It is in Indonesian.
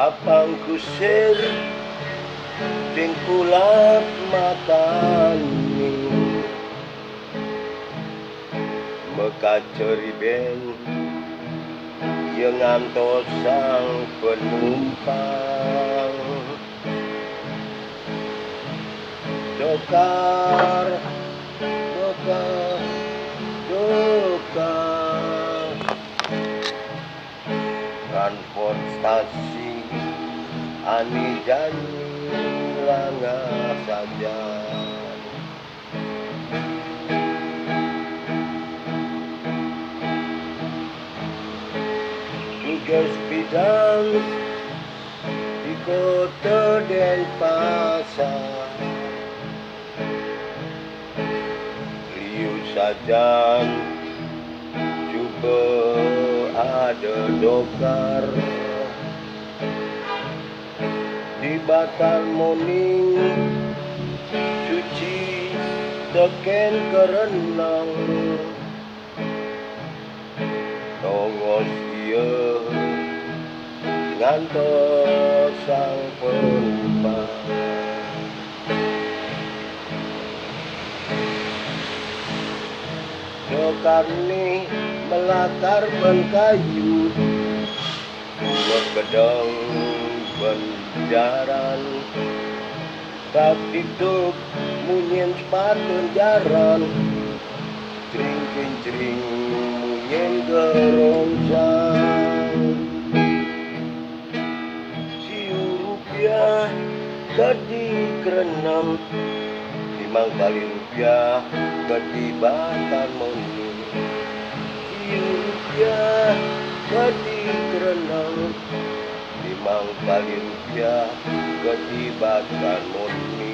Apang kusir sing kulap matani mekaceri ben yang ngantos sang penumpang dokar dokar dokar transportasi ani janji langah saja tugas bidang di kota Denpasar liu saja coba ada dokar di Batam morning suci teken kerenang tongos dia ngantos sang penumpang dokar ni melakar ban kayu berkedang benjaran tapi tuk munyin sepatun jaran cering kincring munyin gerongsang siu rupiah gadi kerenam 5 kali rupiah ketibatan moni siu rupiah gadi kerenam 5 kali rupiah ketibatan moni